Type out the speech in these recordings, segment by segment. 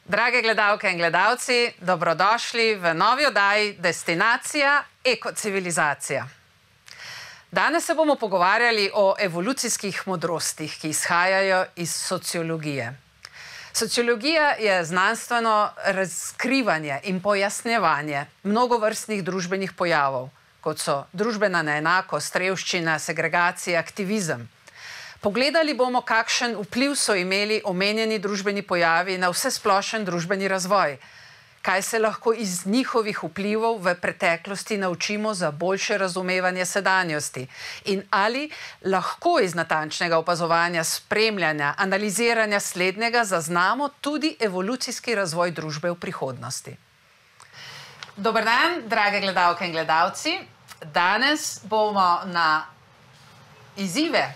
Drage gledalke in gledalci, dobrodošli v novi oddaji Destinacija ekocivilizacija. Danes se bomo pogovarjali o evolucijskih modrostih, ki izhajajo iz sociologije. Sociologija je znanstveno razkrivanje in pojasnjevanje mnogovrstnih družbenih pojavov, kot so družbena neenakost, revščina, segregacija, aktivizem. Pogledali bomo, kakšen vpliv so imeli omenjeni družbeni pojavi na vsesplošen družbeni razvoj, kaj se lahko iz njihovih vplivov v preteklosti naučimo za boljše razumevanje sedanjosti in ali lahko iz natančnega opazovanja, spremljanja, analiziranja slednjega zaznamo tudi evolucijski razvoj družbe v prihodnosti. Dober dan, drage gledalke in gledalci. Danes bomo na izzive,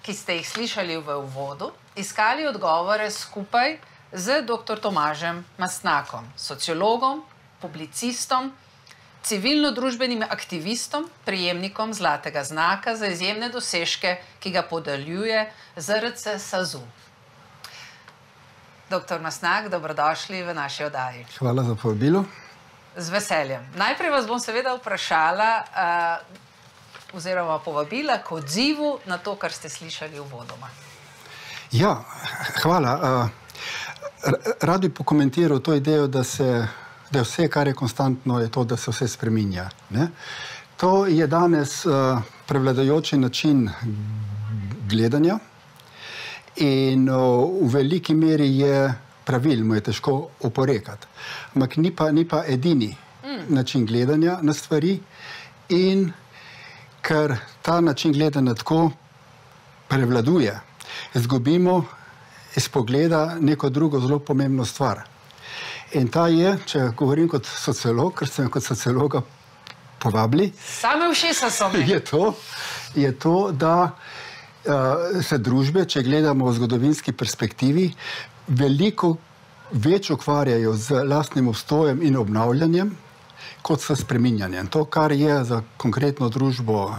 ki ste jih slišali v uvodu, iskali odgovore skupaj z dr. Tomažem Mastnakom, sociologom, publicistom, civilno-družbenim aktivistom, prejemnikom Zlatega znaka za izjemne dosežke, ki ga podeljuje ZRC SAZU. Dr. Mastnak, dobrodošli v naši oddaji. Hvala za povabilo. Z veseljem. Najprej vas bom seveda vprašala, oziroma povabila k odzivu na to, kar ste slišali uvodoma. Ja, hvala. Rad bi pokomentiral to idejo, da je vse, kar je konstantno, je to, da se vse spreminja. To je danes prevladujoči način gledanja in v veliki meri je pravil, mu je težko oporekati. Ampak ni pa edini način gledanja na stvari in ker ta način gledanja tako prevladuje, izgubimo iz pogleda neko drugo zelo pomembno stvar. In ta je, če govorim kot sociolog, ker ste me kot sociologa povabili, same ušesa so mi. Je to, da se družbe, če gledamo v zgodovinski perspektivi, veliko več ukvarjajo z lastnim obstojem in obnavljanjem, kot s spreminjanjem. To, kar je za konkretno družbo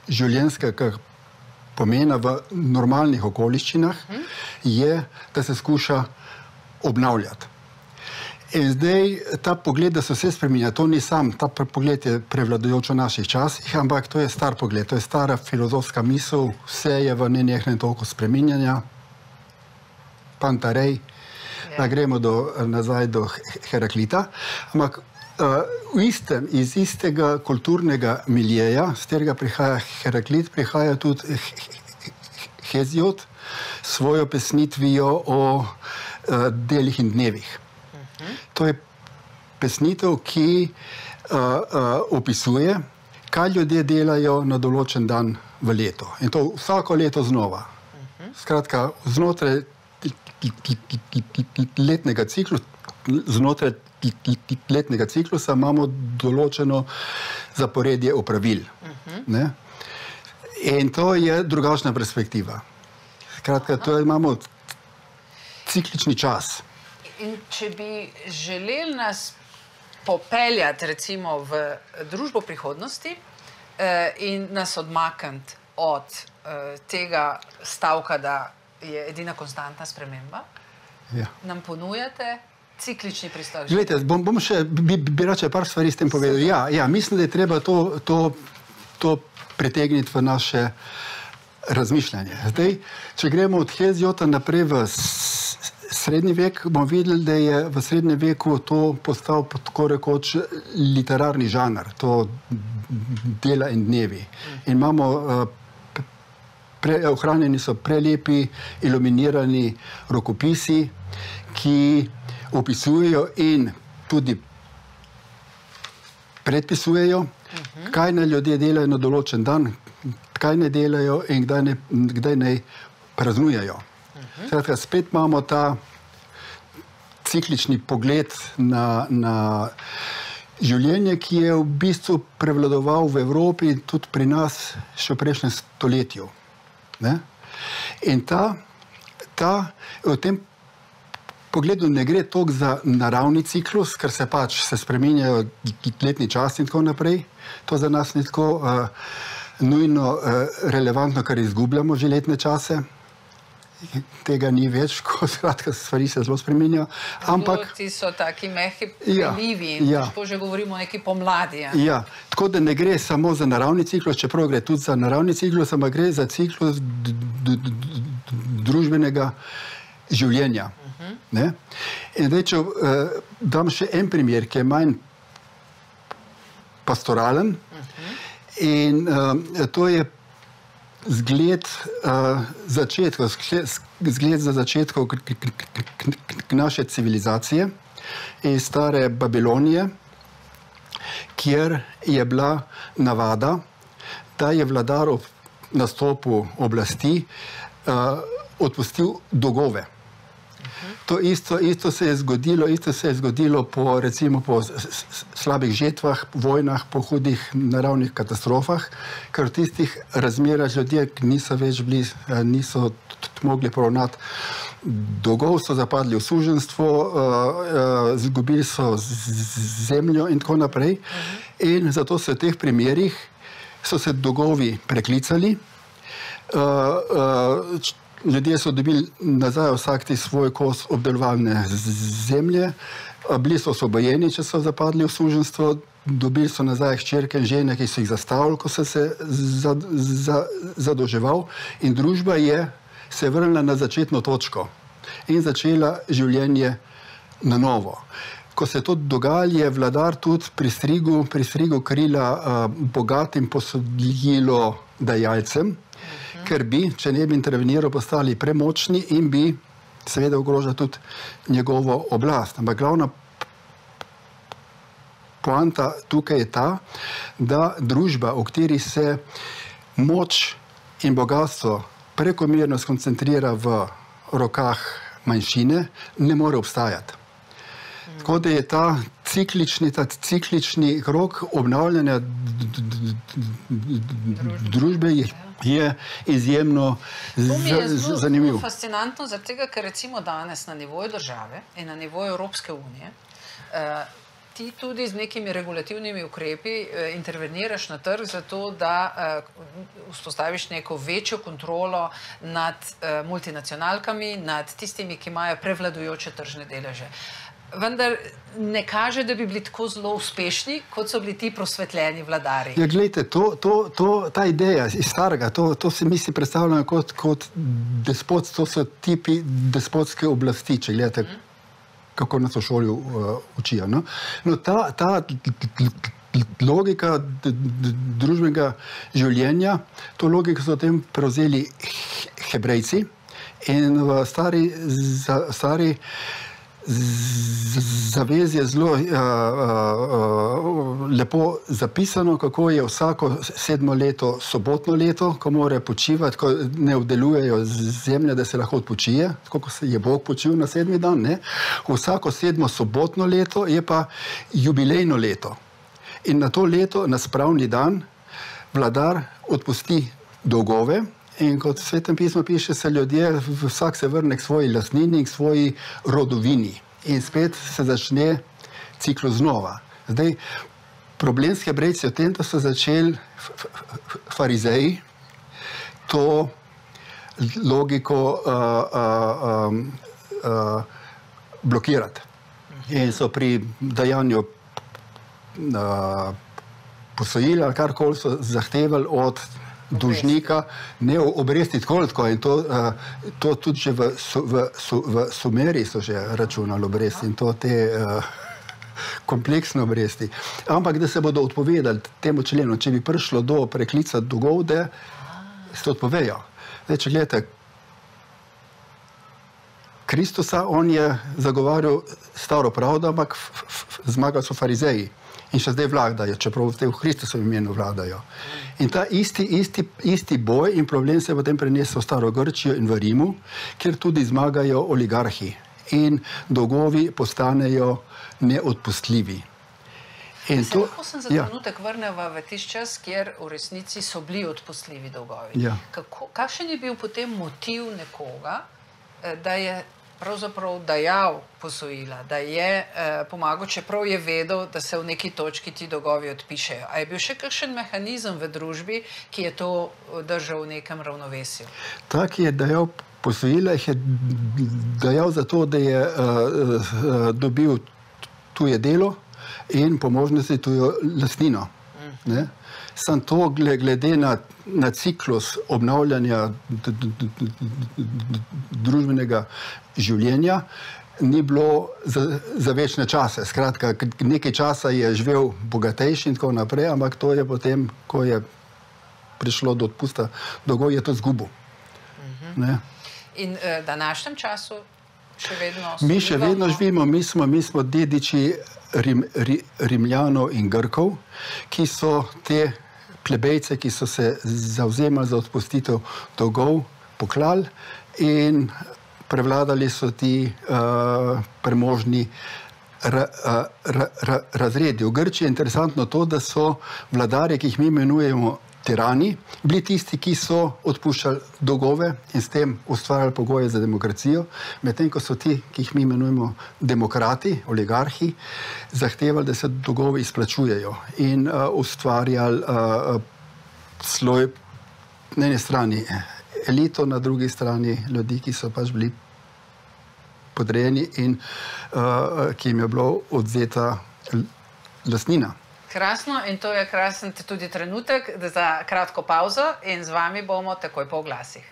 življenjskega pomena v normalnih okoliščinah, je, da se skuša obnavljati. In zdaj ta pogled, da se vse spreminja, to ni sam, ta pogled je prevladujoč v naših časih, ampak to je star pogled, to je stara filozofska misel, vse je v nenehnem toku spreminjanja, Pantarej, da gremo nazaj do Heraklita, ampak iz istega kulturnega miljeja, z katerega prihaja Heraklit, prihaja tudi Heziod s svojo pesnitvijo o delih in dnevih. To je pesnitev, ki opisuje, kaj ljudje delajo na določen dan v letu. In to vsako leto znova. Skratka, znotraj letnega ciklusa, imamo določeno zaporedje opravil. In to je drugačna perspektiva. Skratka, to imamo ciklični čas. In če bi želeli nas popeljati recimo v družbo prihodnosti in nas odmakniti od tega stavka, da je edina konstantna sprememba, nam ponujate ciklični pristop. Glejte, bi rače par stvari s tem povedal. Ja, mislim, da je treba to pritegniti v naše razmišljanje. Zdaj, če gremo od Hezioda naprej v srednji vek, bomo videli, da je v srednjem veku to postal tako rekoč literarni žanr, to dela in dnevi. In imamo ohranjeni so prelepi, iluminirani rokopisi, ki opisujejo in tudi predpisujejo, kaj naj ljudje delajo na določen dan, kaj ne delajo in kdaj naj praznujejo. Skratka, spet imamo ta ciklični pogled na življenje, ki je v bistvu prevladoval v Evropi in tudi pri nas še v prejšnjem stoletju. In v tem pogledu ne gre toliko za naravni ciklus, ker se pač spreminjajo letni čas in tako naprej. To za nas ni tako nujno relevantno, ker izgubljamo že letne čase. tega ni več, skratka, stvari se zelo spreminjajo. Ampak ti so taki mehki prilivi in težko že govorimo o neki pomladi. Ja, tako da ne gre samo za naravni ciklus, čeprav gre tudi za naravni ciklus, ampak gre za ciklus družbenega življenja. Ne? In zdaj, če dam še en primer, ki je manj pastoralen, in to je zgled za začetkov naše civilizacije iz stare Babilonije, kjer je bila navada, da je vladar ob nastopu oblasti odpustil dolgove. To isto se je zgodilo po, recimo, po slabih žetvah, vojnah, po hudih naravnih katastrofah, ker v tistih razmerah ljudje niso več niso mogli poravnati dolgov, so zapadli v suženjstvo, izgubili so zemljo in tako naprej. In zato so v teh primerih so se dolgovi preklicali, ljudje so dobili nazaj vsak svoj kos obdelovalne zemlje, bili so osvobojeni, če so zapadli v suženjstvo, dobili so nazaj hčerke in žene, ki so jih zastavili, ko so se zadolževal, in družba se vrnila na začetno točko in začela življenje na novo. Ko se je to dogajalo, je vladar tudi pristrigel krila bogatim posojilodajalcem, ker bi, če ne bi interveniral, postali premočni in bi seveda ogrožali tudi njegovo oblast. Ampak glavna poanta tukaj je ta, da družba, v kateri se moč in bogatstvo prekomerno skoncentrira v rokah manjšine, ne more obstajati. Tako da je ta ciklični krog obnavljanja družbe je izjemno zanimiv. To mi je fascinantno, zaradi tega, ker recimo danes na nivoju države in na nivoju Evropske unije ti tudi z nekimi regulativnimi ukrepi interveniraš na trg zato, da vzpostaviš neko večjo kontrolo nad multinacionalkami, nad tistimi, ki imajo prevladujoče tržne deleže. Vendar ne kaže, da bi bili tako zelo uspešni, kot so bili ti prosvetljeni vladari. Ja, gledajte, ta ideja iz starega, to se mi si predstavljamo kot despot, to so tipi despotske oblasti, če gledate, kako nas v šoli učijo. No, ta logika družbenega življenja, to logiko so potem prevzeli Hebrejci in v stari zavezi je zelo lepo zapisano, kako je vsako 7. leto sobotno leto, ko morajo počivati, ko ne obdelujejo zemlje, da se lahko odpočije, tako kot je Bog počil na 7. dan. Ne? Vsako 7. sobotno leto je pa jubilejno leto. In na to leto, na spravni dan, vladar odpusti dolgove. In kot v Svetem pismu piše, se ljudje, vsak se vrne k svoji lastnini in k svoji rodovini. In spet se začne ciklus znova. Zdaj, problem s Hebrejci je v tem, da so začeli farizeji to logiko blokirati. In so pri dajanju posojil ali karkoli so zahtevali od dolžnika, ne obresti tako, in to tudi že v Sumeri so že računali obresti in to te kompleksne obresti. Ampak da se bodo odpovedali temu členu, če bi prišlo do preklica dolgov, da se odpovejo. Zdaj, če gledate Kristusa, on je zagovarjal staro pravdo, ampak zmagali so farizeji. In še zdaj vladajo, čeprav v Kristusovem imenu vladajo. In ta isti boj in problem se je potem prenesel v staro Grčijo in v Rimu, kjer tudi zmagajo oligarhi in dolgovi postanejo neodpustljivi. Lahko sem za trenutek vrneva v tisti čas, kjer v resnici so bili odpustljivi dolgovi. Ja. Kakšen je bil potem motiv nekoga, da je pravzaprav dajal posojila, da je pomagal, čeprav je vedel, da se v neki točki ti dolgovi odpišejo. A je bil še kakšen mehanizem v družbi, ki je to držal v nekem ravnovesju? Tak je dajal posojila, jih je dajal zato, da je dobil tuje delo in po možnosti tujo lastnino. Ne? Sam to glede na ciklus obnavljanja družbenega življenja ni bilo za večne čase. Skratka, nekaj časa je živel bogatejši in tako naprej, ampak to je potem, ko je prišlo do odpusta dolgov, je to izgubil. In v današnjem času še vedno mi še vedno živimo, mi smo dediči Rimljanov in Grkov, ki so te plebejce, ki so se zavzemali za odpustitev dolgov, poklali in prevladali so ti premožni razredi. V Grčiji je interesantno to, da so vladarji, ki jih mi imenujemo tirani, bili tisti, ki so odpuščali dolgove in s tem ustvarjali pogoje za demokracijo, medtem ko so ti, ki jih mi imenujemo demokrati, oligarhi, zahtevali, da se dolgovi izplačujejo in ustvarjali sloj na eni strani elito, na drugi strani ljudi, ki so pač bili podrejeni in ki jim je bilo odzeta lastnina. Krasno, in to je krasen tudi trenutek za kratko pauzo in z vami bomo takoj po oglasih.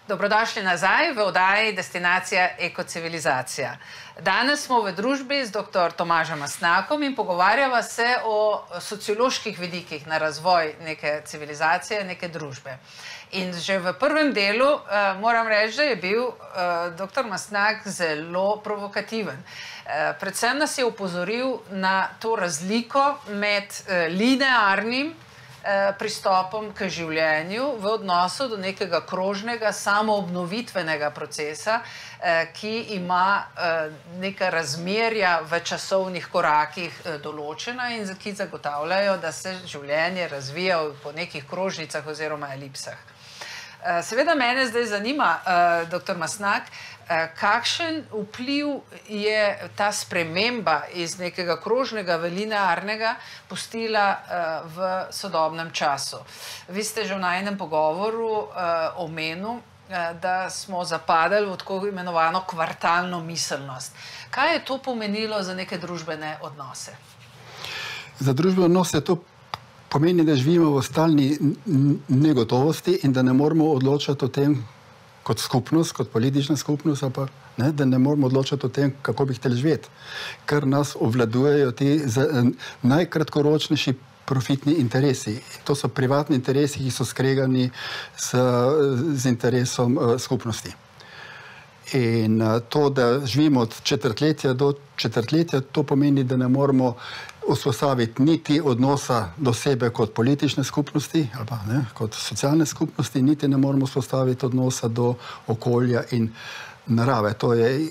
Dobrodošli nazaj v oddaji Destinacija ekocivilizacija. Danes smo v družbi z dr. Tomažem Mastnakom in pogovarjava se o socioloških vidikih na razvoj neke civilizacije, neke družbe. In že v prvem delu moram reči, da je bil dr. Mastnak zelo provokativen. Predvsem nas je opozoril na to razliko med linearnim pristopom k življenju v odnosu do nekega krožnega samoobnovitvenega procesa, ki ima neka razmerja v časovnih korakih določena in ki zagotavljajo, da se življenje razvija po nekih krožnicah oziroma elipsah. Seveda mene zdaj zanima, dr. Mastnak, kakšen vpliv je ta sprememba iz nekega krožnega v linearnega pustila v sodobnem času. Vi ste že v najinem pogovoru omenil, da smo zapadali v tako imenovano kvartalno miselnost. Kaj je to pomenilo za neke družbene odnose? Za družbene odnose to pomeni, da živimo v stalni negotovosti in da ne moramo odločati o tem kot skupnost, kot politična skupnost, ali pa da ne moramo odločati o tem, kako bi hteli živeti. Ker nas obvladujejo ti najkratkoročnejši profitni interesi. To so privatni interesi, ki so skregani z interesom skupnosti. In to, da živimo od četrtletja do četrtletja, to pomeni, da ne moramo vzpostaviti niti odnosa do sebe kot politične skupnosti, ali pa kot socialne skupnosti, niti ne moramo vzpostaviti odnosa do okolja in narave. To je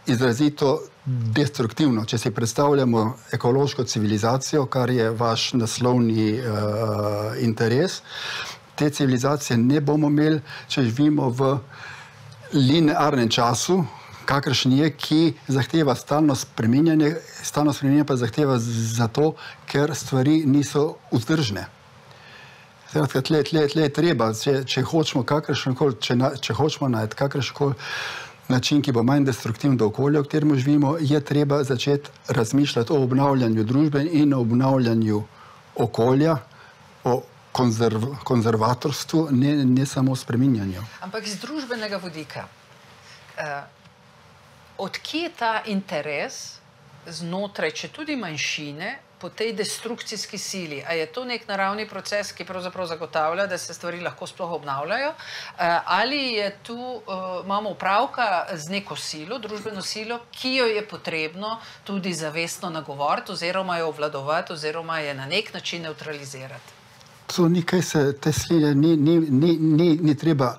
izrazito destruktivno. Če si predstavljamo ekološko civilizacijo, kar je vaš naslovni interes, te civilizacije ne bomo imeli, če živimo v linearnem času, kakršen je, ki zahteva stalno spreminjanje pa zahteva zato, ker stvari niso vzdržne. Tle je treba, če hočemo najti kakršenkoli način, ki bo manj destruktiven do okolja, v katerem živimo, je treba začeti razmišljati o obnavljanju družbe in o obnavljanju okolja, o konzervatorstvu, ne samo spreminjanju. Ampak iz družbenega vidika, odkje ta interes znotraj, če tudi manjšine, po tej destrukcijski sili? A je to nek naravni proces, ki pravzaprav zagotavlja, da se stvari lahko sploh obnavljajo? Ali je tu, imamo opravka z neko silo, družbeno silo, ki jo je potrebno tudi zavestno nagovoriti oziroma jo obvladovati oziroma je na nek način neutralizirati? To ni kaj se te sile ni treba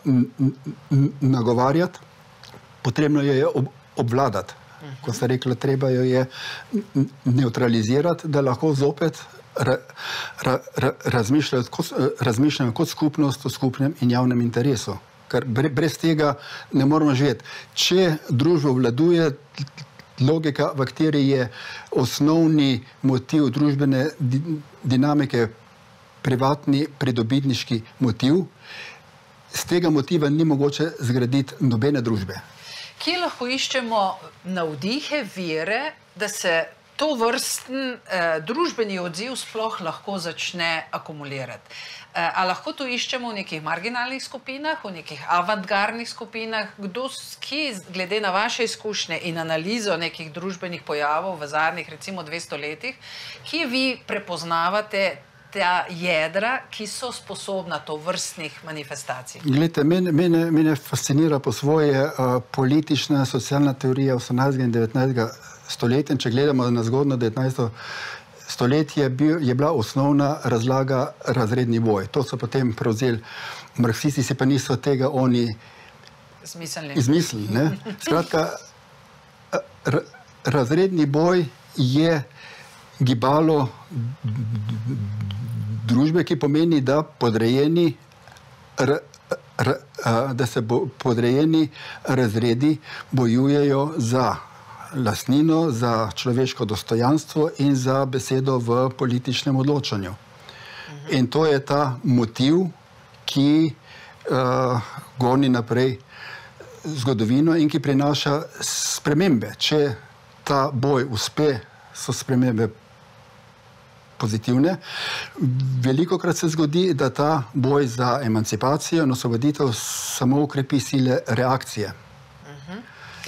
nagovarjati, potrebno jo je obvladati. Ko ste rekli, treba jo je neutralizirati, da lahko zopet razmišljamo kot skupnost o skupnem in javnem interesu. Ker brez tega ne moramo živeti. Če družbo vladuje logika, v kateri je osnovni motiv družbene dinamike privatni pridobitniški motiv, z tega motiva ni mogoče zgraditi nobene družbe. Kje lahko iščemo navdihe, vire, da se to vrsten družbeni odziv sploh lahko začne akumulirati? A lahko to iščemo v nekih marginalnih skupinah, v nekih avantgardnih skupinah? Kje, glede na vaše izkušnje in analizo nekih družbenih pojavov v zadnjih, recimo 200 letih, kje vi prepoznavate ta jedra, ki so sposobna to vrstnih manifestacij? Glejte, mene fascinira po svoje politična, socialna teorija 18. in 19. stoletja. Če gledamo na zgodno 19. stoletje, je bila osnovna razlaga razredni boj. To so potem prevzeli marksisti, si pa niso tega oni izmislili. Skratka, razredni boj je gibalo družbe, ki pomeni, da se podrejeni razredi bojujejo za lastnino, za človeško dostojanstvo in za besedo v političnem odločanju. In to je ta motiv, ki goni naprej zgodovino in ki prinaša spremembe. Če ta boj uspe, so spremembe pozitivne. Velikokrat se zgodi, da ta boj za emancipacijo in osvoboditev samo ukrepi sile reakcije.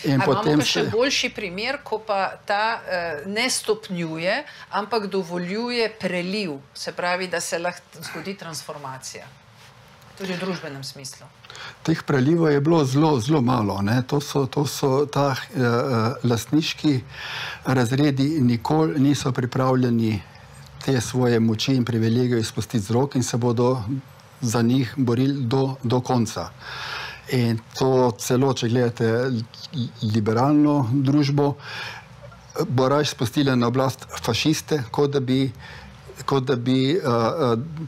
Imamo pa še boljši primer, ko pa ta ne stopnjuje, ampak dovoljuje preliv. Se pravi, da se lahko zgodi transformacija. Tudi v družbenem smislu. Teh prelivov je bilo zelo malo. To so ta lastniški razredi nikoli niso pripravljeni te svoje moči in privilegije izpustiti z rok in se bodo za njih borili do konca. In to celo, če gledate liberalno družbo, bo raje spustila na oblast fašiste, kot da bi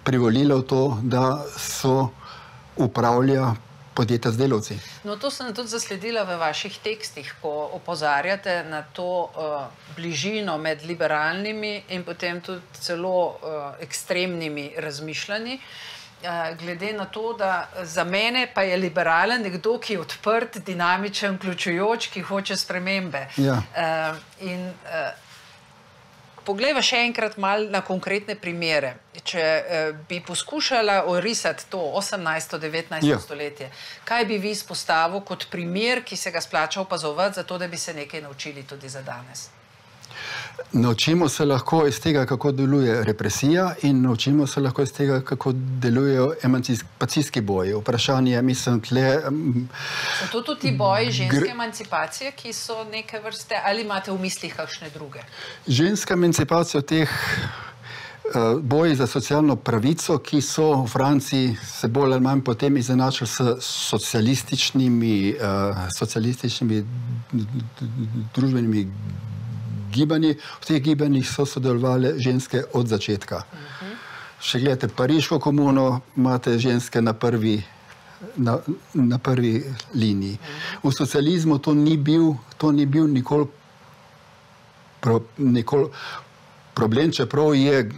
privolila v to, da so upravlja podjetja z delavci. No, to sem tudi zasledila v vaših tekstih, ko opozarjate na to bližino med liberalnimi in potem tudi celo ekstremnimi razmišljanji. Glede na to, da za mene pa je liberalen nekdo, ki je odprt, dinamičen, vključujoč, ki hoče spremembe. Ja. Poglejva še enkrat malo na konkretne primere. Če bi poskušala orisati to 18. 19. stoletje, kaj bi vi izpostavil kot primer, ki se ga splača opazovati, zato da bi se nekaj naučili tudi za danes? Naučimo se lahko iz tega, kako deluje represija in naučimo se lahko iz tega, kako delujejo emancipacijski boji. Vprašanje, mislim, tle... So to tudi boji ženske emancipacije, ki so neke vrste, ali imate v mislih kakšne druge? Ženska emancipacija teh boji za socialno pravico, ki so v Franciji se bolj ali manj potem izenačili s socialističnimi družbenimi gibanji. V teh gibanjih so sodelovali ženske od začetka. Če gledate Pariško komuno, imate ženske na prvi liniji. V socializmu to ni bil nikoli problem, čeprav je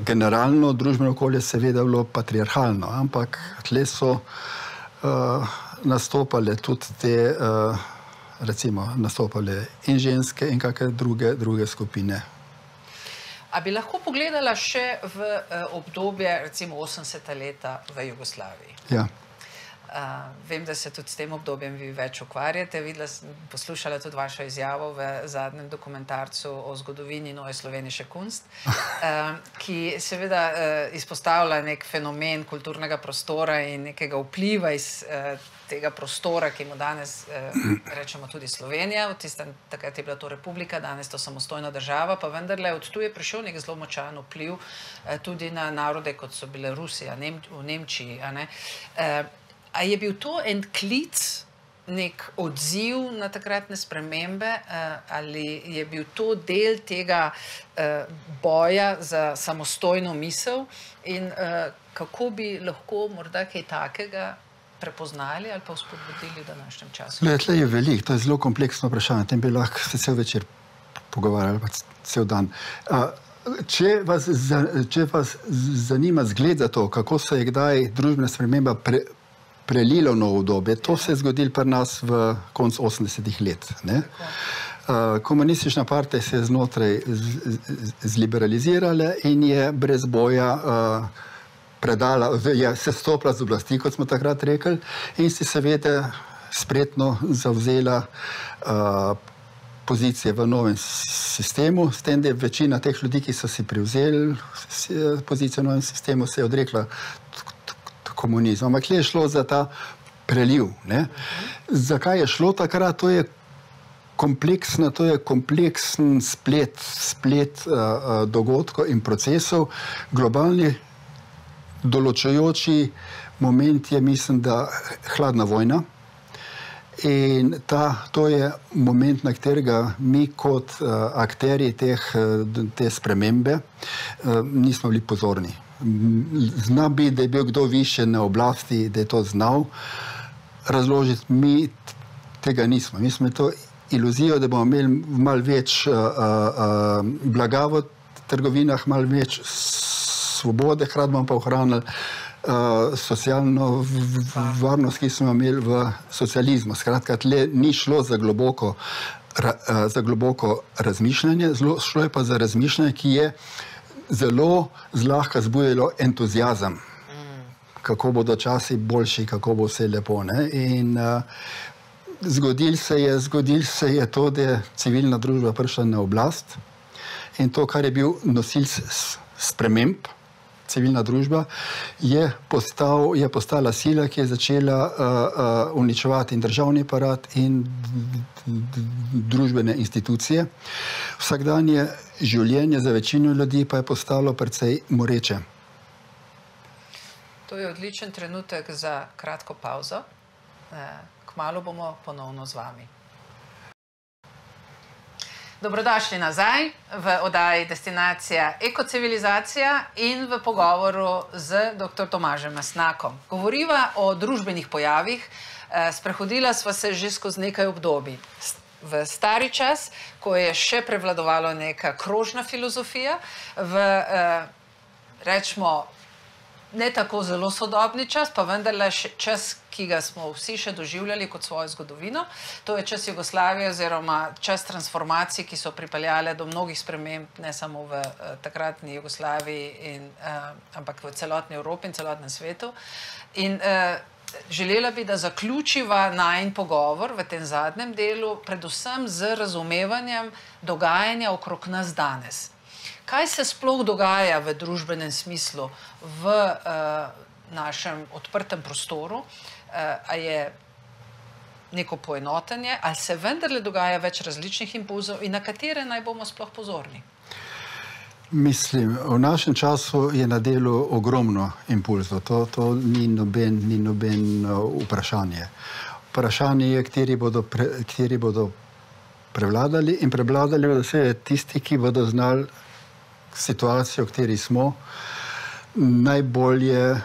generalno družbeno okolje seveda bilo patriarhalno, ampak tle so nastopale tudi te recimo nastopale in ženske in kakšne druge skupine. A bi lahko pogledala še v obdobje, recimo 80. leta v Jugoslaviji? Ja. Vem, da se tudi s tem obdobjem vi več ukvarjate. Poslušala tudi vašo izjavo v zadnjem dokumentarcu o zgodovini Nove slovenische Kunst, ki seveda izpostavlja nek fenomen kulturnega prostora in nekega vpliva iz tega prostora, ki mu danes rečemo tudi Slovenija. Takrat je bila to republika, danes to samostojna država, pa vendarle od tu je prišel nek zelo močan vpliv tudi na narode, kot so bile Rusija, v Nemčiji. A je bil to en klic, nek odziv na takratne spremembe, ali je bil to del tega boja za samostojno misel in kako bi lahko morda kaj takega prepoznali ali pa vzpodbudili v današnjem času? Tle je veliko, to je zelo kompleksno vprašanje, tem bi lahko se cel večer pogovarjali, pa cel dan. Če vas zanima zgled za to, kako se je kdaj družbena sprememba prelilo novo obdobje. To se je zgodilo pri nas v koncu 80-ih let. Ne? Komunistična partija se je znotraj zliberalizirala in je brez boja se stopila z oblasti, kot smo takrat rekli, in si seveda spretno zavzela pozicije v novem sistemu, s tem, da je večina teh ljudi, ki so si prevzeli pozicijo v novem sistemu, se je odrekla komunizmu. Ampak je šlo za ta preliv. Ne? Zakaj je šlo takrat? To je kompleksen splet dogodkov in procesov. Globalni določajoči moment je, mislim, da hladna vojna. In to je moment, na katerega mi kot akterji te spremembe nismo bili pozorni. Zna biti, da je bil kdo više na oblasti, da je to znal razložiti. Mi tega nismo. Mi smo to iluzijo, da bomo imeli malo več blaga v trgovinah, malo več svobode, hkrati bomo pa ohranili socialno varnost, ki smo imeli v socializmu. Skratka, tle ni šlo za globoko razmišljanje, šlo je pa za razmišljanje, ki je zelo zlahka zbujalo entuzijazem, kako bodo časi boljši, kako bo vse lepo. Ne? In zgodil se je to, da je civilna družba prišla na oblast in to, kar je bil nosilc sprememb, civilna družba, je postala sila, ki je začela uničevati in državni aparat in družbene institucije. Vsakdanje življenje za večino ljudi pa je postalo precej moreče. To je odličen trenutek za kratko pauzo. Kmalu bomo ponovno z vami. Dobrodošli nazaj v oddaji Destinacija ekocivilizacija in v pogovoru z dr. Tomažem Mastnakom. Govoriva o družbenih pojavih, sprehodila sva se že skozi nekaj obdobij. V stari čas, ko je še prevladovalo neka krožna filozofija, v, rečemo, ne tako zelo sodobni čas, pa vendarle čas, ki ga smo vsi še doživljali kot svojo zgodovino. To je čas Jugoslavije oziroma čas transformacij, ki so pripeljale do mnogih sprememb, ne samo v takratni Jugoslaviji, ampak v celotni Evropi in celotnem svetu. In želela bi, da zaključiva najin pogovor v tem zadnjem delu, predvsem z razumevanjem dogajanja okrog nas danes. Kaj se sploh dogaja v družbenem smislu v našem odprtem prostoru? A je neko poenotenje, ali se vendarle dogaja več različnih impulzov in na katere naj bomo sploh pozorni? Mislim, v našem času je na delu ogromno impulzov. To ni noben vprašanje. Vprašanje je, kateri bodo prevladali in prevladali bodo vse tisti, ki bodo znali situacijo, v kateri smo, najbolje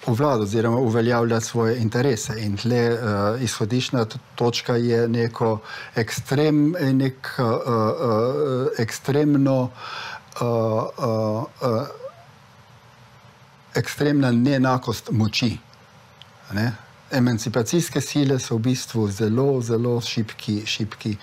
obvladati oziroma uveljavljati svoje interese. In tle izhodišna točka je ekstremna neenakost moči. Ne? Emancipacijske sile so v bistvu zelo šibki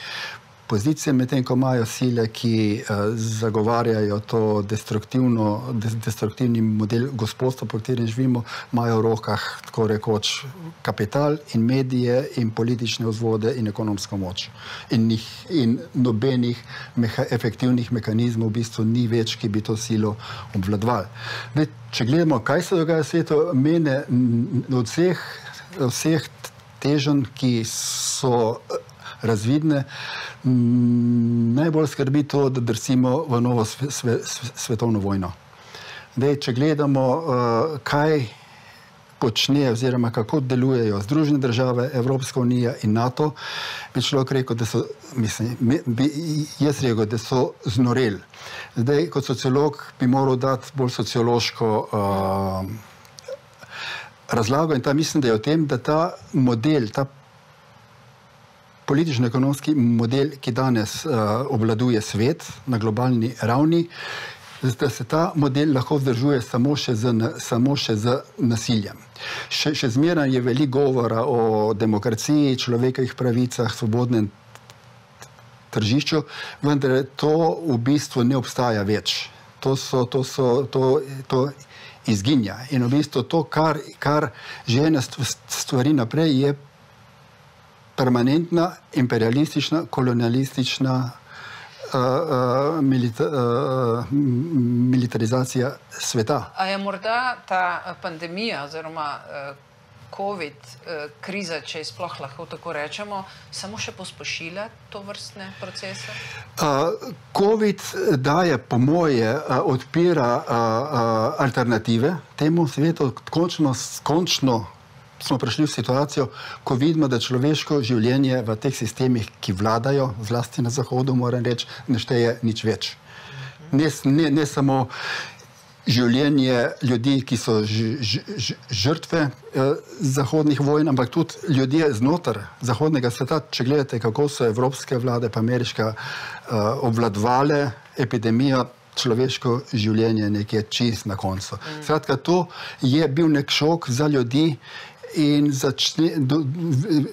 pozicije, medtem ko imajo sile, ki zagovarjajo to destruktivni model gospodstva, po katerem živimo, imajo v rokah tako rekoč kapital in medije in politične vzvode in ekonomsko moč. In nobenih efektivnih mehanizmov v bistvu ni več, ki bi to silo obvladovali. Če gledamo, kaj se dogaja v svetu, mene od vseh teženj, ki so razvidne, najbolj skrbi to, da drsimo v novo svetovno vojno. Če gledamo, kaj počne oziroma kako delujejo Združene države, Evropska unija in NATO, bi človek rekel, da so, da so znoreli. Zdaj, kot sociolog bi moral dati bolj sociološko razlago in mislim, da je o tem, da ta model, ta politično-ekonomski model, ki danes obvladuje svet na globalni ravni, da se ta model lahko vzdržuje samo še z nasiljem. Še zmeraj je veliko govora o demokraciji, človekovih pravicah, svobodnem tržišču, vendar to v bistvu ne obstaja več. To izginja. In v bistvu to, kar žene stvari naprej, je permanentna, imperialistična, kolonialistična militarizacija sveta. A je morda ta pandemija oziroma COVID kriza, če sploh lahko tako rečemo, samo še pospešila to vrstne procese? COVID daje, po moje, odpira alternative temu svetu. Končno smo prišli v situacijo, ko vidimo, da človeško življenje v teh sistemih, ki vladajo, zlasti na Zahodu, moram reči, ne šteje nič več. Ne samo življenje ljudi, ki so žrtve zahodnih vojn, ampak tudi ljudje znotraj zahodnega sveta. Če gledate, kako so evropske vlade pa ameriška obvladovale epidemijo, človeško življenje nekje čist na koncu. Skratka, to je bil nek šok za ljudi in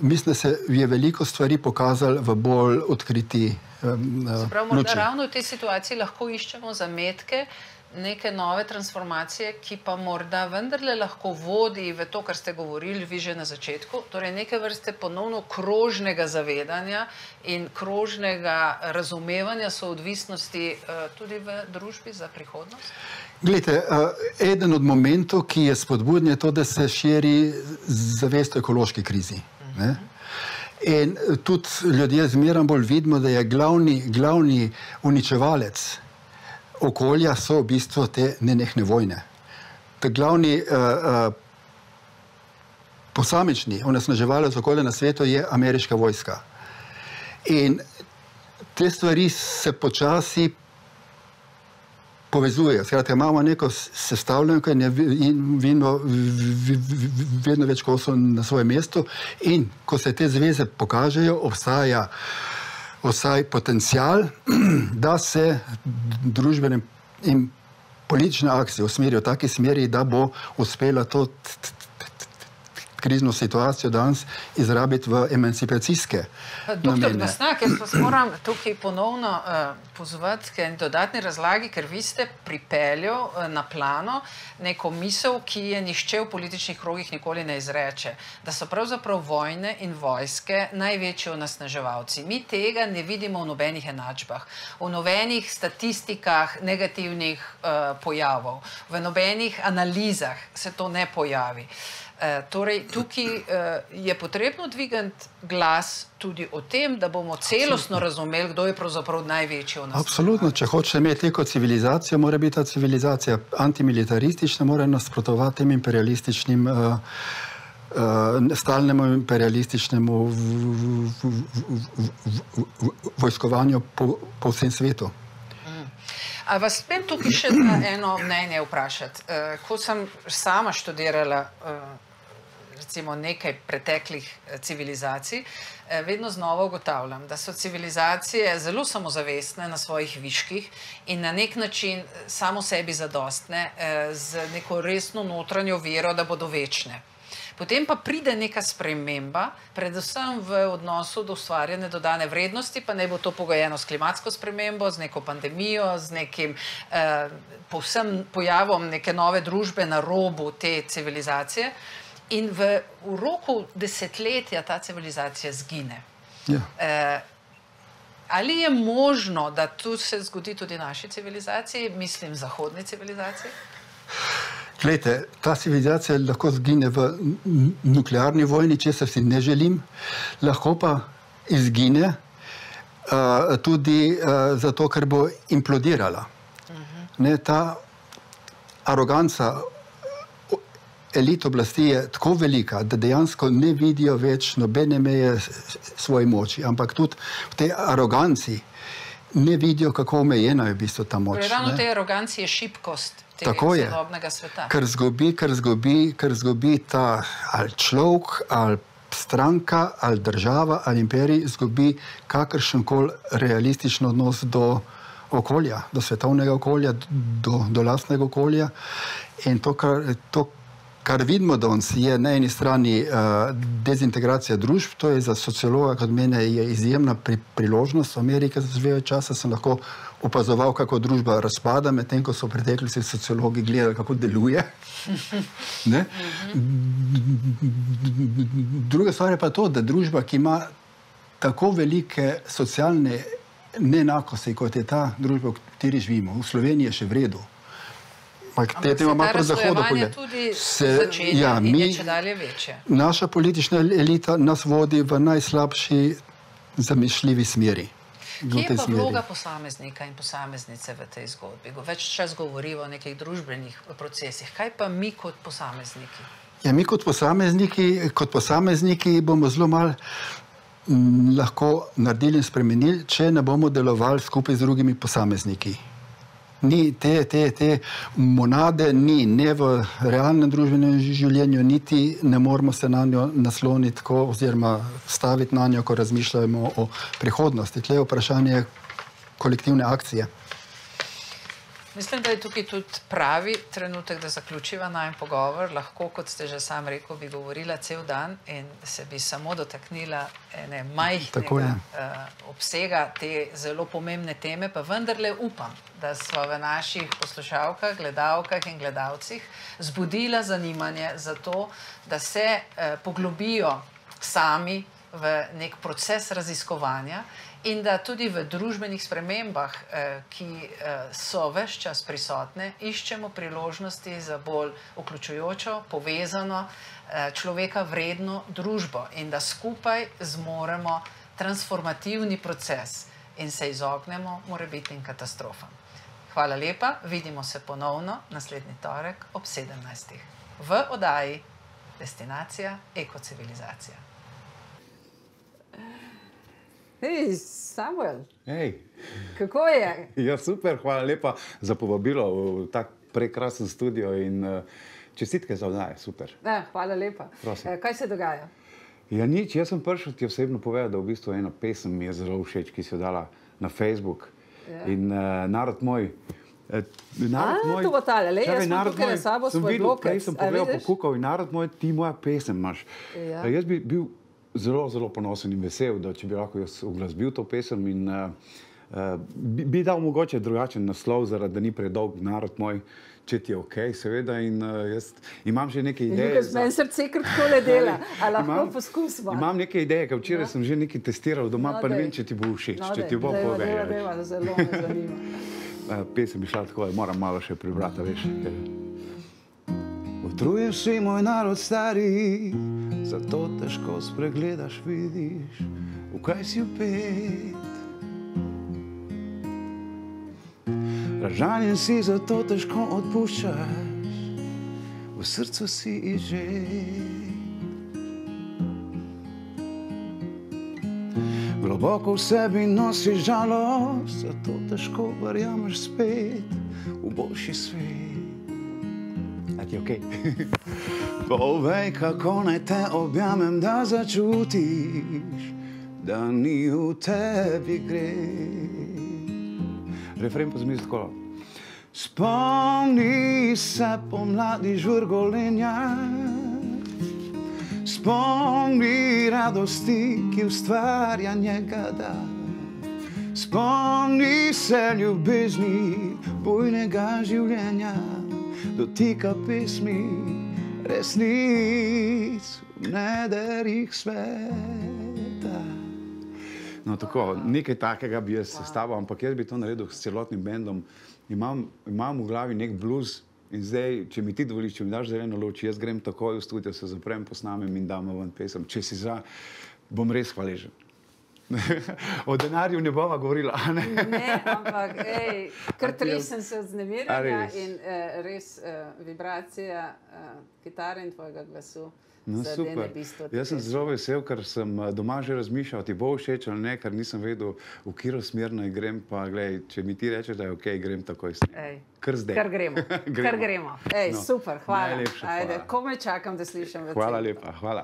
mislim, da se je veliko stvari pokazalo v bolj odkriti luči. Ravno v tej situaciji lahko iščemo zametke neke nove transformacije, ki pa morda vendarle lahko vodi v to, kar ste govorili vi že na začetku, torej neke vrste ponovno krožnega zavedanja in krožnega razumevanja soodvisnosti tudi v družbi za prihodnost? Glejte, eden od momentov, ki je spodbuden, je to, da se širi zavest o ekološki krizi. In tudi ljudje zmeraj bolj vidimo, da je glavni uničevalec okolja so v bistvu te nenehne vojne. Ta glavni posamični onesnaževalec okolja na svetu je ameriška vojska. In te stvari se počasi povezujejo. Skratka, imamo neko sestavljanko in vidimo vedno več kosov na svojem mestu in ko se te zveze pokažejo, obstaja vsaj potencial, da se družbene in politične akcije usmerijo v taki smeri, da bo uspela to krizno situacijo danes izrabiti v emancipacijske namene. Doktor Gošnak, jaz vas moram tukaj ponovno pozvati k dodatni razlagi, ker vi ste pripeljal na plano neko misel, ki je nihče v političnih krogih nikoli ne izreče, da so pravzaprav vojne in vojske največji onesnaževalci. Mi tega ne vidimo v nobenih enačbah, v nobenih statistikah negativnih pojavov, v nobenih analizah se to ne pojavi. Torej, tukaj je potrebno dvigati glas tudi o tem, da bomo celostno razumeli, kdo je pravzaprav največji onesnaževalec. Absolutno, če hoče imeti neko civilizacijo, mora biti ta civilizacija antimilitaristična, mora nasprotovati tem imperialističnim, stalnemu imperialističnemu vojskovanju po vsem svetu. A vas smem tukaj še eno mnenje vprašati? Ko sem sama študirala recimo nekaj preteklih civilizacij, vedno znova ugotavljam, da so civilizacije zelo samozavestne na svojih viških in na nek način samo sebi zadostne z neko resno notranjo vero, da bodo večne. Potem pa pride neka sprememba, predvsem v odnosu do ustvarjene dodane vrednosti, pa naj bo to pogojeno s klimatsko spremembo, z neko pandemijo, z nekim povsem pojavom neke nove družbe na robu te civilizacije. In v roku desetletja ta civilizacija zgine. Ali je možno, da tu se zgodi tudi naši civilizaciji, mislim zahodni civilizaciji? Glejte, ta civilizacija lahko zgine v nuklearni vojni, česar si ne želim, lahko pa izgine tudi zato, ker bo implodirala. Ta aroganca elit oblasti je tako velika, da dejansko ne vidijo več nobene meje svoje moči, ampak tudi v tej aroganci ne vidijo, kako omejena je v bistvu ta moč. Ravno v tej aroganci je šibkost tega sodobnega sveta. Ker zgubi ta ali človek, ali stranka, ali država, ali imperij, zgubi kakršenkoli realističen odnos do okolja, do svetovnega okolja, do lastnega okolja. In to, kar vidimo danes, je na eni strani dezintegracija družb, to je za sociologa, kot mene, je izjemna priložnost. V Ameriki za dve časa sem lahko opazoval, kako družba razpada, medtem ko so v preteklosti sociologi gledali, kako deluje. Ne? Druga stvar je pa to, da družba, ki ima tako velike socialne neenakosti, kot je ta družba, v kateri živimo, v Sloveniji je še v redu. Ampak se ta razslojevanje tudi začenja in je če dalje večje. Naša politična elita nas vodi v najslabši zamišljivi smeri. Kje je pa vloga posameznika in posameznice v tej zgodbi? Več čas govorijo o nekih družbenih procesih. Kaj pa mi kot posamezniki? Ja, mi kot posamezniki bomo zelo malo lahko naredili in spremenili, če ne bomo delovali skupaj z drugimi posamezniki. Ni te monade, ni ne v realnem družbenem življenju, niti ne moramo se na njo nasloniti oziroma staviti na njo, ko razmišljamo o prihodnosti. Tle je vprašanje kolektivne akcije. Mislim, da je tukaj tudi pravi trenutek, da zaključiva najin pogovor. Lahko, kot ste že sam rekel, bi govorila cel dan in se bi samo dotaknila ene majhnega obsega te zelo pomembne teme, pa vendarle upam, da smo v naših poslušalkah, gledalkah in gledalcih zbudila zanimanje za to, da se poglobijo sami v nek proces raziskovanja in da tudi v družbenih spremembah, ki so ves čas prisotne, iščemo priložnosti za bolj vključujočo, povezano, človeka vredno družbo in da skupaj zmoremo transformativni proces in se izognemo morebitnim katastrofam. Hvala lepa, vidimo se ponovno naslednji torek ob 17. v oddaji Destinacija ekocivilizacija. Hej, Samuel. Hej. Kako je? Ja, super, hvala lepa za povabilo v tak prekrasen studio in čestitke za oddaje, super. Hvala lepa. Prosim. Kaj se dogaja? Ja, nič, jaz sem prišel ti osebno povedati, da v bistvu ena pesem mi je zelo všeč, ki si jo dala na Facebook. In narod moj... to bo tale, jaz imam tukaj na sabo svoj blokec. Prej sem pogledal, pokukal in narod moj, ti moja pesem imaš. Jaz bi bil zelo, zelo ponosen in vesel, da če bi lahko jaz uglasbil to pesem in bi dal mogoče drugačen naslov, zaradi da ni predolg narod moj, če ti je okej, seveda, in jaz imam že neke ideje. Tukaj meni srce kar takole dela, a lahko poskusimo. Imam neke ideje, ker včeraj sem že nekaj testiral doma, pa ne vem, če ti bo všeč, če ti bo povej. Zelo me zanima. Pesem bi šla tako, moram malo še prebrati, veš. Utrujen si moj narod stari, zato težko spregledaš, vidiš, v kaj si vpet. Ražanjen si, zato težko odpuščaš, v srcu si izžet. Globoko v sebi nosiš žalost, zato težko verjameš spet v boljši svet. A ti je okej? Povej, kako naj te objamem, da začutiš, da ni v tebi gre. Refren pa zamisli tako. Spomni se pomladi žvrgolenja, spomni radosti, ki ustvarja njega da. Spomni se ljubezni bujnega življenja, dotika pesmi resnic v nedelih sveta. No tako, nekaj takega bi jaz sestavil, ampak jaz bi to naredil s celotnim bendom. Imam v glavi nek blues in zdaj, če mi ti dovoliš, če mi daš zeleno luč, jaz grem takoj v studio, se zaprem, posnamem in dam ven pesem. Če si za, bom res hvaležen. O denarju ne bova govorila, a ne? Ne, ampak, kar tresem se od vznemirjanja in res vibracija kitare in tvojega glasu. No, super. Jaz sem zelo vesel, ker sem doma že razmišljal, ti bo všeč ali ne, ker nisem vedel, v katero smer naj grem, pa glej, če mi ti rečeš, da je okej, grem takoj. Kar zdaj. Kar gremo. Super, hvala. Najlepša hvala. Komaj čakam, da slišim v Hvala lepa, hvala.